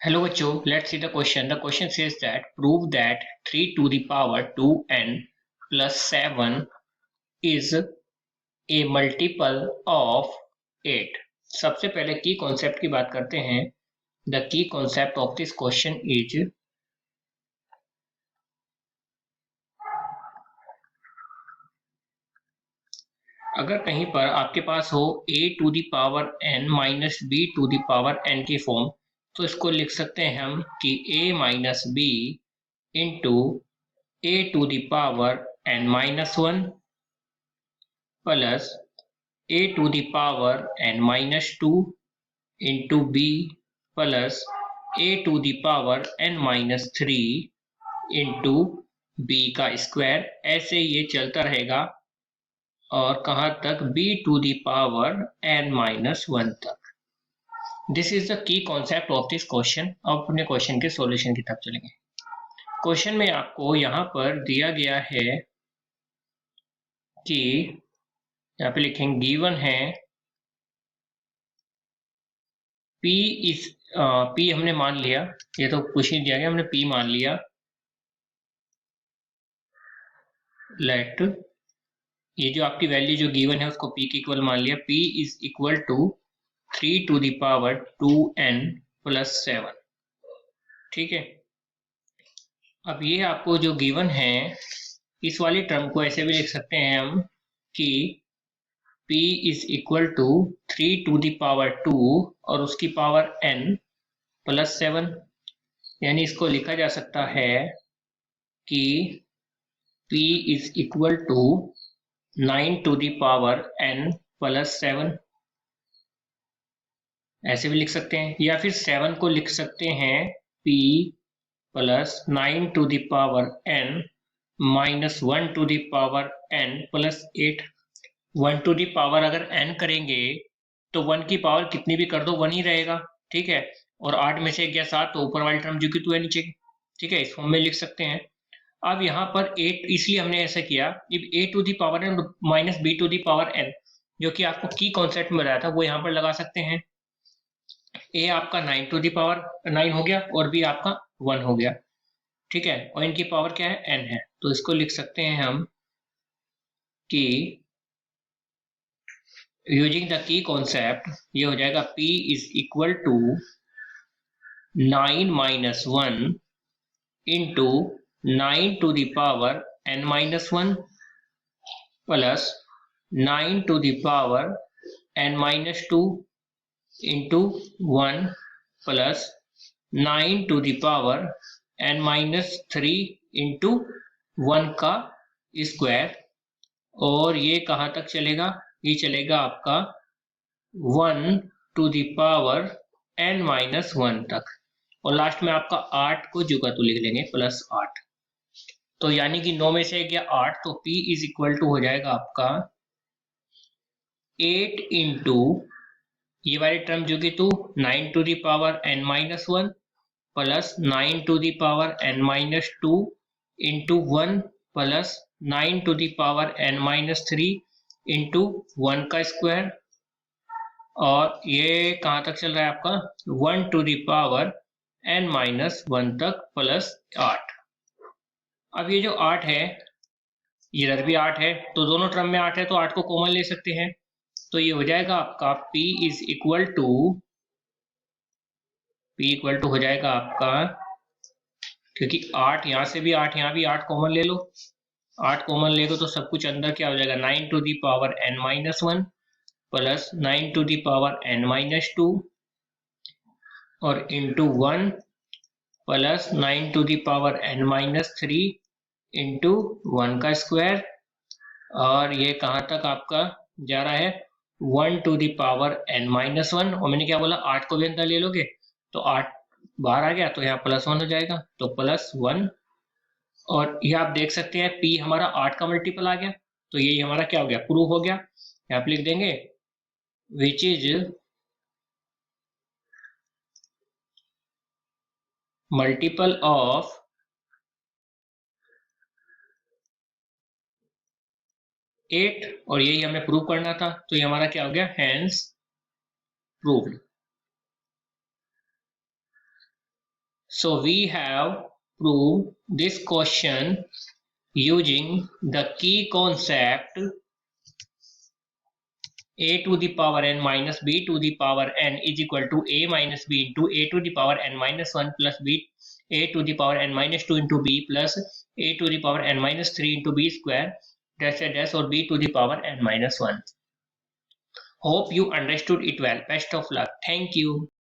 Hello बच्चों, let's see the question. The question says that prove that 3 to the power 2n plus 7 is a multiple of 8. सबसे पहले की concept की बात करते हैं. The key concept of this question is अगर कहीं पर आपके पास हो a to the power n minus b to the power n की फॉर्म, तो इसको लिख सकते हैं हम कि a minus b into a to the power n minus 1 plus a to the power n minus 2 into b plus a to the power n minus 3 into b का square. ऐसे ये चलता रहेगा और कहाँ तक b to the power n minus 1 तक. This is the key concept of this question. अब अपने क्वेश्चन के सॉल्यूशन की तरफ चलेंगे. क्वेश्चन में आपको यहाँ पर दिया गया है कि यहाँ पे लिखेंगे गिवन है P इस P हमने मान लिया, ये तो कुछ नहीं दिया गया, हमने P मान लिया. लेट ये जो आपकी वैल्यू जो गिवन है उसको P के इक्वल मान लिया. P is equal to 3 to the power 2n plus 7. ठीक है. अब ये आपको जो गिवन है इस वाली टर्म को ऐसे भी लिख सकते हैं हम कि P is equal to 3 to the power 2 और उसकी पावर n प्लस 7. यानी इसको लिखा जा सकता है कि P is equal to 9 to the power n plus 7. ऐसे भी लिख सकते हैं, या फिर 7 को लिख सकते हैं P plus 9 to the power n minus 1 to the power n plus 8. 1 to the power अगर n करेंगे तो 1 की पावर कितनी भी कर दो 1 ही रहेगा. ठीक है. और 8 में से गया 7, तो ऊपर वाली टर्म जो कि 2 है नीचे की. ठीक है, इस फॉर्म में लिख सकते हैं. अब यहाँ पर 8 इसलिए हमने ऐसा किया, if a to the power n minus b to the power n जो कि आपको की कॉन्सेप्ट में बताया था वो यहाँ पर लगा सकते हैं. a आपका 9 to the power 9 हो गया और b आपका 1 हो गया. ठीक है, और इनकी पावर क्या है n है, तो इसको लिख सकते हैं हम कि यूजिंग द की कॉन्सेप्ट ये हो जाएगा p is equal to 9 minus 1 into 9 to the power n minus 1 plus 9 to the power n minus 2 into 1 plus 9 to the power n minus 3 into 1 का स्क्वायर. और ये कहाँ तक चलेगा, ये चलेगा आपका 1 to the power n minus 1 तक. और लास्ट में आपका 8 को जो का तो लिख लेंगे प्लस 8. तो यानी कि 9 में से गया 8, तो P इज इक्वल टू हो जाएगा आपका 8 इंटू ये वाली टर्म जो कि 9 to the power n minus 1 plus 9 to the power n minus 2 into 1 plus 9 to the power n minus 3 into 1 का स्क्वायर. और ये कहाँ तक चल रहा है आपका 1 to the power n minus 1 तक प्लस 8. अब ये जो 8 है इधर भी 8 है, तो दोनों टर्म में 8 है, तो 8 को कॉमन ले सकते हैं. तो ये हो जाएगा आपका P इज इक्वल टू हो जाएगा आपका, क्योंकि 8 यहाँ से भी 8 यहाँ भी 8 कॉमन ले लो. 8 कॉमन ले लो तो सब कुछ अंदर क्या हो जाएगा 9 to the power n minus 1 plus 9 to the power n minus 2 और into 1 plus 9 to the power n minus 3 into 1 का स्क्वायर. और ये कहाँ तक आपका जा रहा है 1 to the power n minus 1. और मैंने क्या बोला 8 को भी अंदर ले लोगे तो 8 बाहर आ गया, तो यहाँ प्लस 1 हो जाएगा, तो प्लस 1. और ये आप देख सकते हैं P हमारा 8 का मल्टीपल आ गया, तो ये हमारा क्या हो गया प्रूफ हो गया. यहाँ पे लिख देंगे विच इज मल्टीपल ऑफ 8, और यही हमें प्रूव करना था, तो ये हमारा क्या हो गया hence proved. So we have proved this question using the key concept a to the power n minus b to the power n is equal to a minus b into a to the power n minus 1 plus b a to the power n minus 2 into b plus a to the power n minus 3 into b square dash dash or b to the power n minus 1. Hope you understood it well. Best of luck. Thank you.